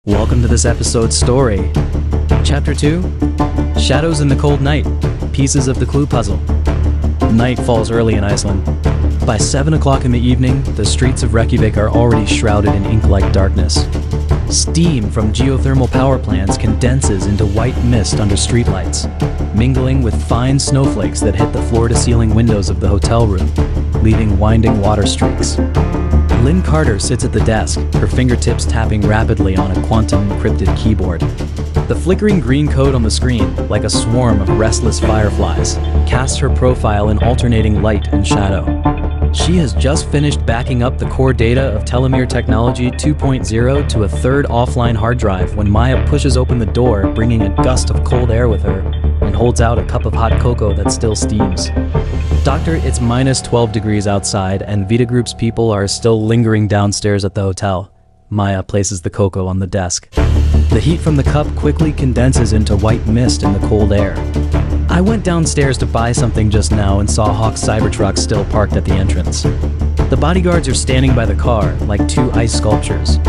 Welcome to this episode's story. Chapter 2, Shadows in the Cold Night, Pieces of the Clue Puzzle. Night falls early in Iceland. By 7 o'clock in the evening, the streets of Reykjavik are already shrouded in ink-like darkness. Steam from geothermal power plants condenses into white mist under streetlights, mingling with fine snowflakes that hit the floor-to-ceiling windows of the hotel room, leaving winding water streaks. Lynn Carter sits at the desk, her fingertips tapping rapidly on a quantum-encrypted keyboard. The flickering green code on the screen, like a swarm of restless fireflies, casts her profile in alternating light and shadow. She has just finished backing up the core data of Telomere Technology 2.0 to a third offline hard drive when Maya pushes open the door, bringing a gust of cold air with her, and holds out a cup of hot cocoa that still steams. Doctor, it's minus 12 degrees outside, and Vita Group's people are still lingering downstairs at the hotel. Maya places the cocoa on the desk. The heat from the cup quickly condenses into white mist in the cold air. I went downstairs to buy something just now and saw Hawke's Cybertruck still parked at the entrance. The bodyguards are standing by the car, like two ice sculptures.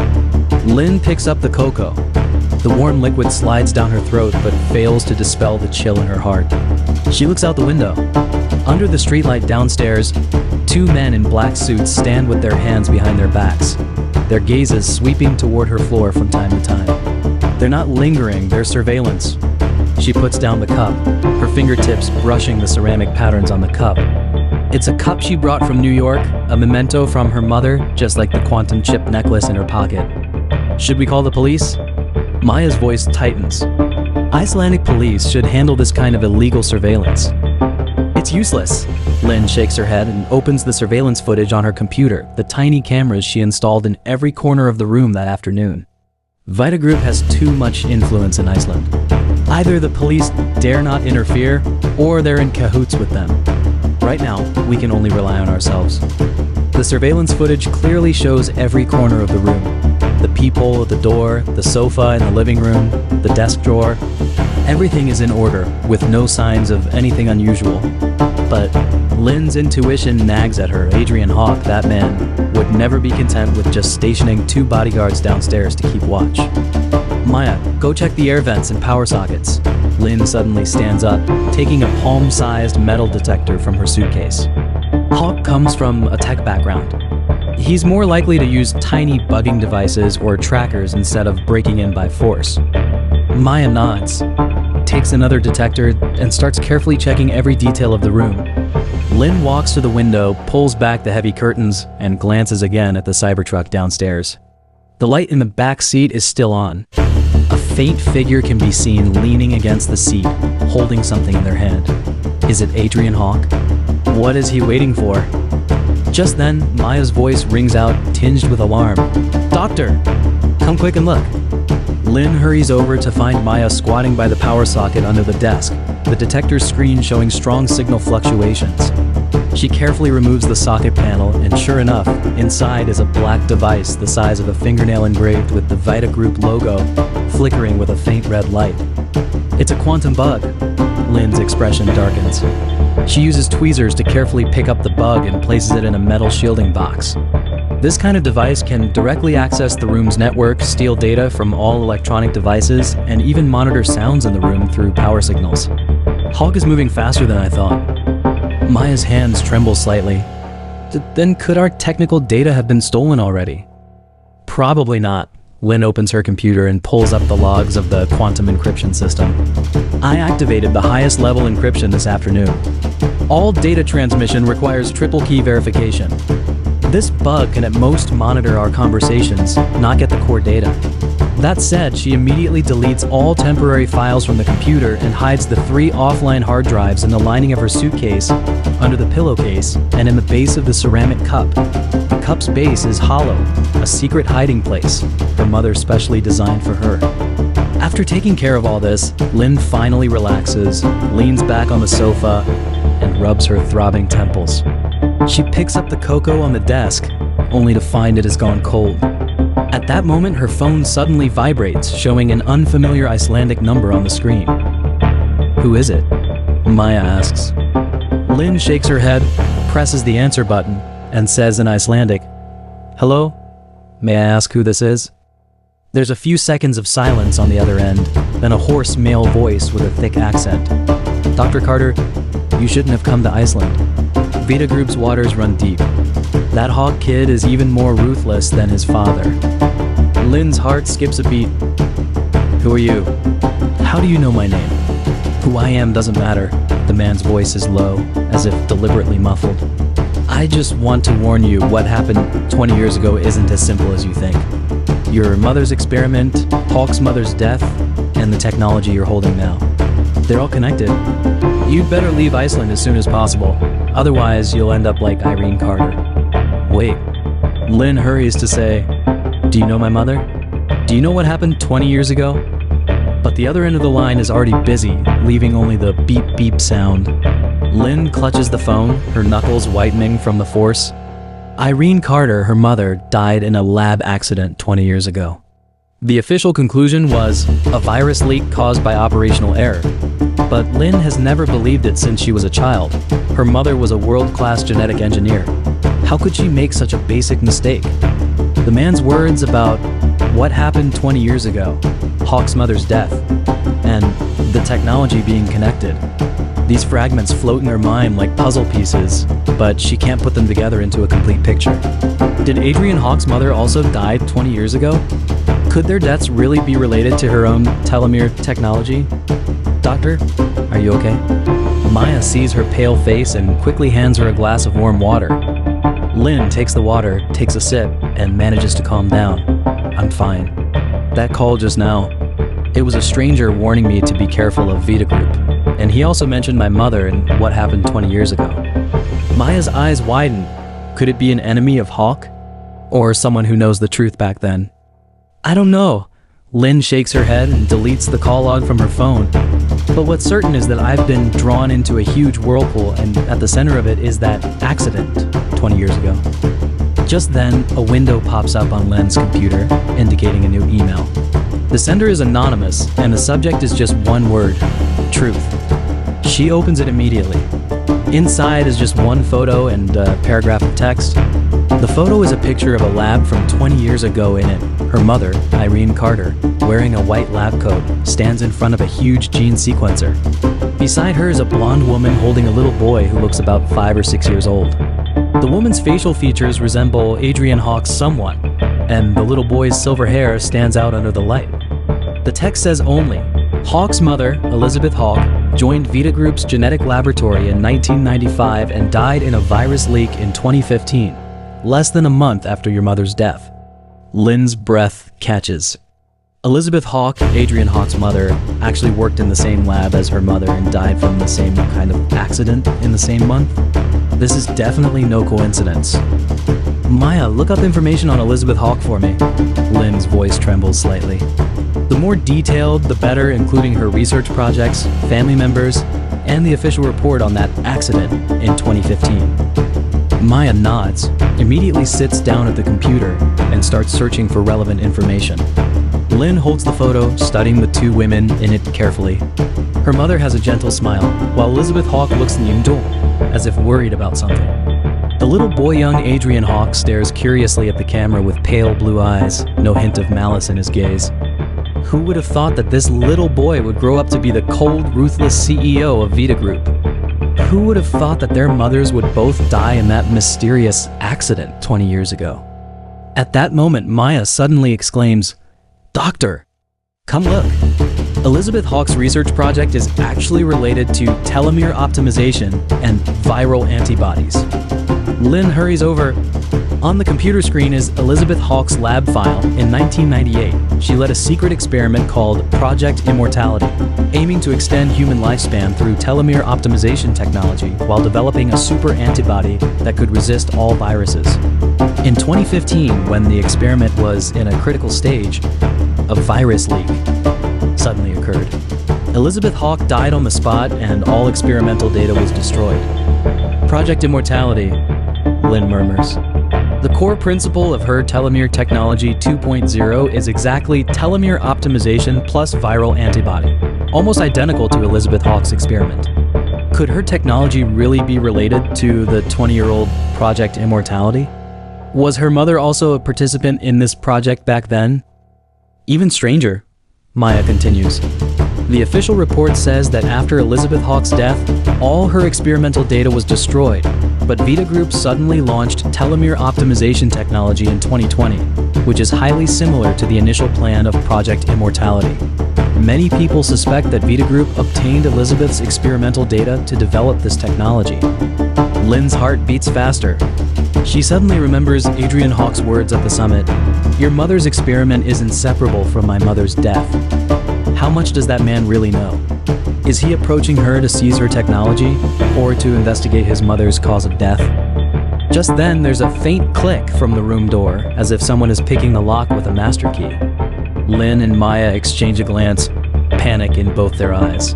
Lynn picks up the cocoa. The warm liquid slides down her throat, but fails to dispel the chill in her heart. She looks out the window. Under the streetlight downstairs, two men in black suits stand with their hands behind their backs, their gazes sweeping toward her floor from time to time. They're not lingering, they're surveillance. She puts down the cup, her fingertips brushing the ceramic patterns on the cup. It's a cup she brought from New York, a memento from her mother, just like the quantum chip necklace in her pocket. Should we call the police? Maya's voice tightens. Icelandic police should handle this kind of illegal surveillance. It's useless. Lynn shakes her head and opens the surveillance footage on her computer, the tiny cameras she installed in every corner of the room that afternoon. Vita Group has too much influence in Iceland. Either the police dare not interfere, or they're in cahoots with them. Right now, we can only rely on ourselves. The surveillance footage clearly shows every corner of the room. The peephole at the door, the sofa in the living room, the desk drawer. Everything is in order, with no signs of anything unusual. But Lynn's intuition nags at her. Adrian Hawke, that man, would never be content with just stationing two bodyguards downstairs to keep watch. Maya, go check the air vents and power sockets. Lynn suddenly stands up, taking a palm-sized metal detector from her suitcase. Hawke comes from a tech background. He's more likely to use tiny bugging devices or trackers instead of breaking in by force. Maya nods, takes another detector, and starts carefully checking every detail of the room. Lynn walks to the window, pulls back the heavy curtains, and glances again at the Cybertruck downstairs. The light in the back seat is still on. A faint figure can be seen leaning against the seat, holding something in their hand. Is it Adrian Hawke? What is he waiting for? Just then, Maya's voice rings out, tinged with alarm. Doctor, come quick and look. Lynn hurries over to find Maya squatting by the power socket under the desk, the detector's screen showing strong signal fluctuations. She carefully removes the socket panel, and sure enough, inside is a black device the size of a fingernail engraved with the Vita Group logo, flickering with a faint red light. It's a quantum bug. Lynn's expression darkens. She uses tweezers to carefully pick up the bug and places it in a metal shielding box. This kind of device can directly access the room's network, steal data from all electronic devices, and even monitor sounds in the room through power signals. Hawke is moving faster than I thought. Maya's hands tremble slightly. Then could our technical data have been stolen already? Probably not. Lynn opens her computer and pulls up the logs of the quantum encryption system. I activated the highest level encryption this afternoon. All data transmission requires triple key verification. This bug can at most monitor our conversations, not get the core data. That said, she immediately deletes all temporary files from the computer and hides the 3 offline hard drives in the lining of her suitcase, under the pillowcase, and in the base of the ceramic cup. The cup's base is hollow, a secret hiding place her mother specially designed for her. After taking care of all this, Lynn finally relaxes, leans back on the sofa, and rubs her throbbing temples. She picks up the cocoa on the desk, only to find it has gone cold. At that moment, her phone suddenly vibrates, showing an unfamiliar Icelandic number on the screen. Who is it? Maya asks. Lynn shakes her head, presses the answer button, and says in Icelandic, "Hello? May I ask who this is?" There's a few seconds of silence on the other end, then a hoarse male voice with a thick accent. Dr. Carter, you shouldn't have come to Iceland. Vita Group's waters run deep. That Hawke kid is even more ruthless than his father. Lynn's heart skips a beat. Who are you? How do you know my name? Who I am doesn't matter. The man's voice is low, as if deliberately muffled. I just want to warn you, what happened 20 years ago isn't as simple as you think. Your mother's experiment, Hawke's mother's death, and the technology you're holding now. They're all connected. You'd better leave Iceland as soon as possible. Otherwise, you'll end up like Irene Carter. Wait. Lynn hurries to say, do you know my mother? Do you know what happened 20 years ago? But the other end of the line is already busy, leaving only the beep beep sound. Lynn clutches the phone, her knuckles whitening from the force. Irene Carter, her mother, died in a lab accident 20 years ago. The official conclusion was a virus leak caused by operational error. But Lynn has never believed it since she was a child. Her mother was a world-class genetic engineer. How could she make such a basic mistake? The man's words about what happened 20 years ago, Hawke's mother's death, and the technology being connected. These fragments float in her mind like puzzle pieces, but she can't put them together into a complete picture. Did Adrian Hawke's mother also die 20 years ago? Could their deaths really be related to her own telomere technology? Doctor, are you okay? Maya sees her pale face and quickly hands her a glass of warm water. Lynn takes the water, takes a sip, and manages to calm down. I'm fine. That call just now, it was a stranger warning me to be careful of Vita Group. And he also mentioned my mother and what happened 20 years ago. Maya's eyes widen. Could it be an enemy of Hawke? Or someone who knows the truth back then? I don't know. Lynn shakes her head and deletes the call log from her phone. But what's certain is that I've been drawn into a huge whirlpool, and at the center of it is that accident 20 years ago. Just then, a window pops up on Lynn's computer, indicating a new email. The sender is anonymous, and the subject is just one word: truth. She opens it immediately. Inside is just one photo and a paragraph of text. The photo is a picture of a lab from 20 years ago. In it, her mother, Irene Carter, wearing a white lab coat, stands in front of a huge gene sequencer. Beside her is a blonde woman holding a little boy who looks about 5 or 6 years old. The woman's facial features resemble Adrian Hawke somewhat, and the little boy's silver hair stands out under the light. The text says only, Hawke's mother, Elizabeth Hawke, joined Vita Group's genetic laboratory in 1995 and died in a virus leak in 2015, less than a month after your mother's death. Lynn's breath catches. Elizabeth Hawke, Adrian Hawke's mother, actually worked in the same lab as her mother and died from the same kind of accident in the same month. This is definitely no coincidence. Maya, look up information on Elizabeth Hawke for me. Lynn's voice trembles slightly. The more detailed, the better, including her research projects, family members, and the official report on that accident in 2015. Maya nods, immediately sits down at the computer, and starts searching for relevant information. Lynn holds the photo, studying the two women in it carefully. Her mother has a gentle smile, while Elizabeth Hawke looks nimdo, as if worried about something. The little boy, young Adrian Hawke, stares curiously at the camera with pale blue eyes, no hint of malice in his gaze. Who would have thought that this little boy would grow up to be the cold, ruthless CEO of Vita Group? Who would have thought that their mothers would both die in that mysterious accident 20 years ago? At that moment, Maya suddenly exclaims, "Doctor, come look." Elizabeth Hawke's research project is actually related to telomere optimization and viral antibodies. Lynn hurries over. On the computer screen is Elizabeth Hawke's lab file. In 1998, she led a secret experiment called Project Immortality, aiming to extend human lifespan through telomere optimization technology while developing a super antibody that could resist all viruses. In 2015, when the experiment was in a critical stage, a virus leak suddenly occurred. Elizabeth Hawke died on the spot and all experimental data was destroyed. Project Immortality, Lynn murmurs. The core principle of her telomere technology 2.0 is exactly telomere optimization plus viral antibody, almost identical to Elizabeth Hawke's experiment. Could her technology really be related to the 20-year-old Project Immortality? Was her mother also a participant in this project back then? Even stranger, Maya continues. The official report says that after Elizabeth Hawke's death, all her experimental data was destroyed, but Vita Group suddenly launched telomere optimization technology in 2020, which is highly similar to the initial plan of Project Immortality. Many people suspect that Vita Group obtained Elizabeth's experimental data to develop this technology. Lynn's heart beats faster. She suddenly remembers Adrian Hawke's words at the summit. "Your mother's experiment is inseparable from my mother's death." How much does that man really know? Is he approaching her to seize her technology, or to investigate his mother's cause of death? Just then, there's a faint click from the room door, as if someone is picking the lock with a master key. Lynn and Maya exchange a glance, panic in both their eyes.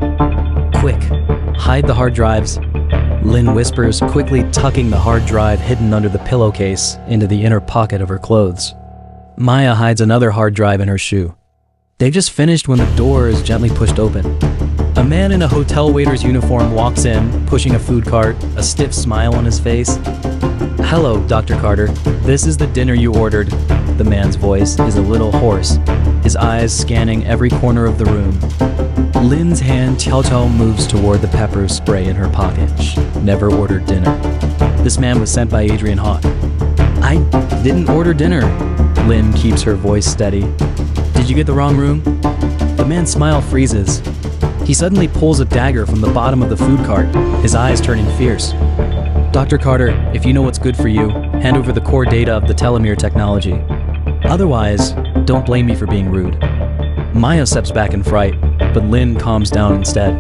"Quick, hide the hard drives," Lynn whispers, quickly tucking the hard drive hidden under the pillowcase into the inner pocket of her clothes. Maya hides another hard drive in her shoe. They've just finished when the door is gently pushed open. A man in a hotel waiter's uniform walks in, pushing a food cart, a stiff smile on his face. "Hello, Dr. Carter. This is the dinner you ordered." The man's voice is a little hoarse, his eyes scanning every corner of the room. Lynn's hand Chow moves toward the pepper spray in her pocket. Shh, never ordered dinner. This man was sent by Adrian Hawke. "I didn't order dinner." Lynn keeps her voice steady. "Did you get the wrong room?" The man's smile freezes. He suddenly pulls a dagger from the bottom of the food cart, his eyes turning fierce. "Dr. Carter, if you know what's good for you, hand over the core data of the telomere technology. Otherwise, don't blame me for being rude." Maya steps back in fright, but Lynn calms down instead.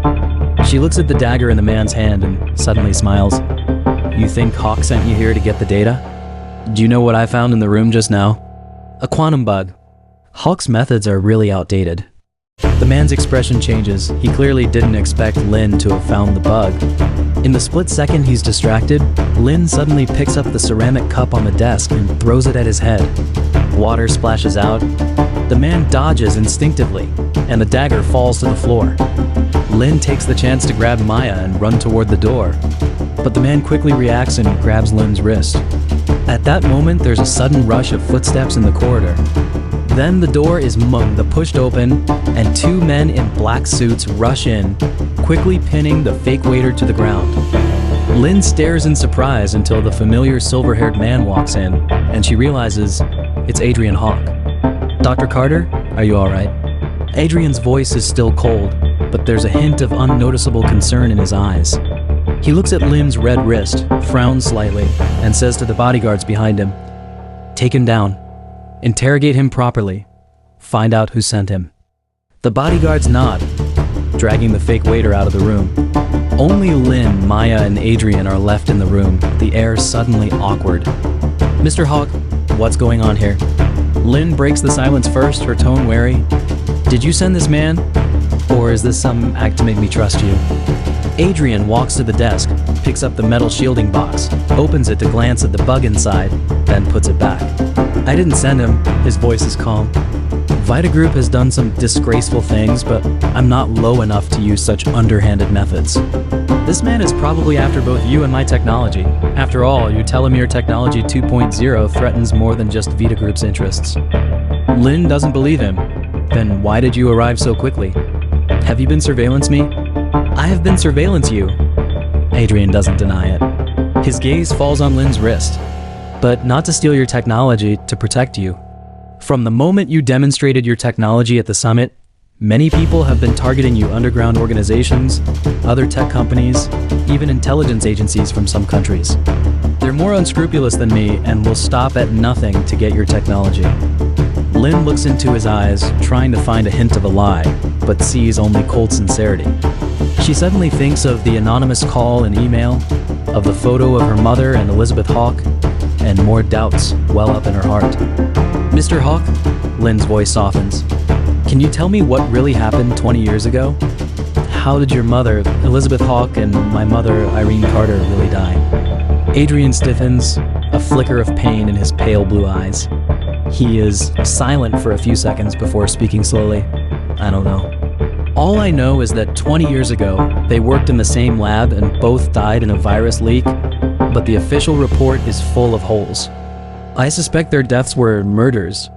She looks at the dagger in the man's hand and suddenly smiles. "You think Hawke sent you here to get the data? Do you know what I found in the room just now? A quantum bug. Hawke's methods are really outdated." The man's expression changes. He clearly didn't expect Lynn to have found the bug. In the split second he's distracted, Lynn suddenly picks up the ceramic cup on the desk and throws it at his head. Water splashes out. The man dodges instinctively, and the dagger falls to the floor. Lynn takes the chance to grab Maya and run toward the door, but the man quickly reacts and grabs Lynn's wrist. At that moment, there's a sudden rush of footsteps in the corridor. Then the door is pushed open, and two men in black suits rush in, quickly pinning the fake waiter to the ground. Lynn stares in surprise until the familiar silver-haired man walks in, and she realizes it's Adrian Hawke. "Dr. Carter, are you all right?" Adrian's voice is still cold, but there's a hint of unnoticeable concern in his eyes. He looks at Lynn's red wrist, frowns slightly, and says to the bodyguards behind him, "Take him down. Interrogate him properly. Find out who sent him." The bodyguards nod, dragging the fake waiter out of the room. Only Lynn, Maya, and Adrian are left in the room, the air suddenly awkward. "Mr. Hawke, what's going on here?" Lynn breaks the silence first, her tone wary. "Did you send this man? Or is this some act to make me trust you?" Adrian walks to the desk, picks up the metal shielding box, opens it to glance at the bug inside, then puts it back. "I didn't send him," his voice is calm. "Vita Group has done some disgraceful things, but I'm not low enough to use such underhanded methods. This man is probably after both you and my technology. After all, your telomere technology 2.0 threatens more than just Vita Group's interests." Lynn doesn't believe him. "Then why did you arrive so quickly? Have you been surveillance me?" "I have been surveillance you." Adrian doesn't deny it. His gaze falls on Lynn's wrist. "But not to steal your technology, to protect you. From the moment you demonstrated your technology at the summit, many people have been targeting you, underground organizations, other tech companies, even intelligence agencies from some countries. They're more unscrupulous than me and will stop at nothing to get your technology." Lynn looks into his eyes, trying to find a hint of a lie, but sees only cold sincerity. She suddenly thinks of the anonymous call and email, of the photo of her mother and Elizabeth Hawke, and more doubts well up in her heart. "Mr. Hawke," Lynn's voice softens, "can you tell me what really happened 20 years ago? How did your mother, Elizabeth Hawke, and my mother, Irene Carter, really die?" Adrian stiffens, a flicker of pain in his pale blue eyes. He is silent for a few seconds before speaking slowly. "I don't know. All I know is that 20 years ago, they worked in the same lab and both died in a virus leak, but the official report is full of holes. I suspect their deaths were murders.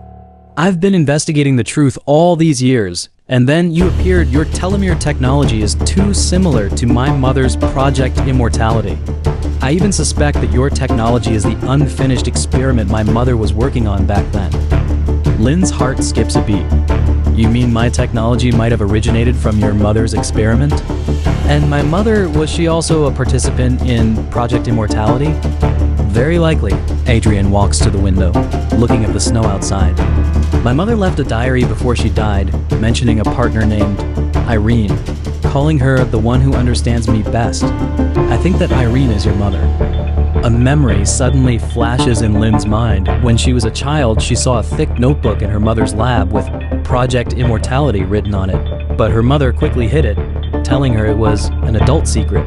I've been investigating the truth all these years, and then you appeared. Your telomere technology is too similar to my mother's Project Immortality. I even suspect that your technology is the unfinished experiment my mother was working on back then. Lynn's heart skips a beat. You mean my technology might have originated from your mother's experiment? And my mother, was she also a participant in Project Immortality? Very likely. Adrian walks to the window, looking at the snow outside. My mother left a diary before she died, mentioning a partner named Irene, calling her the one who understands me best. I think that Irene is your mother. A memory suddenly flashes in Lynn's mind. When she was a child, she saw a thick notebook in her mother's lab with Project Immortality written on it, but her mother quickly hid it, telling her it was an adult secret.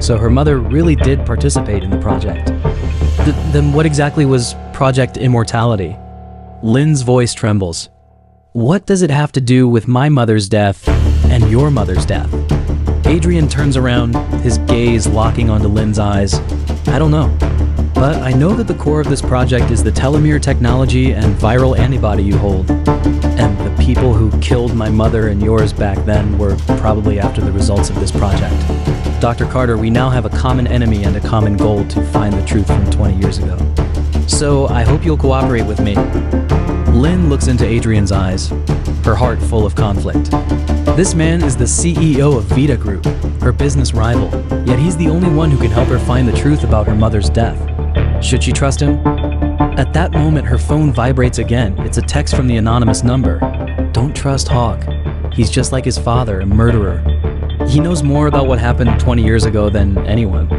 So her mother really did participate in the project. Then what exactly was Project Immortality? Lynn's voice trembles. What does it have to do with my mother's death and your mother's death? Adrian turns around, his gaze locking onto Lynn's eyes. I don't know, but I know that the core of this project is the telomere technology and viral antibody you hold. And the people who killed my mother and yours back then were probably after the results of this project. Dr. Carter, we now have a common enemy and a common goal to find the truth from 20 years ago. So I hope you'll cooperate with me. Lynn looks into Adrian's eyes, her heart full of conflict. This man is the CEO of Vita Group, her business rival, yet he's the only one who can help her find the truth about her mother's death. Should she trust him? At that moment, her phone vibrates again. It's a text from the anonymous number. Don't trust Hawke. He's just like his father, a murderer. He knows more about what happened 20 years ago than anyone.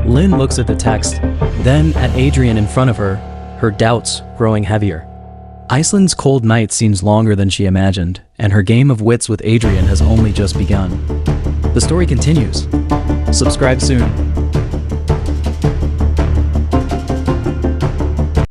Lynn looks at the text, then at Adrian in front of her, her doubts growing heavier. Iceland's cold night seems longer than she imagined, and her game of wits with Adrian has only just begun. The story continues. Subscribe soon.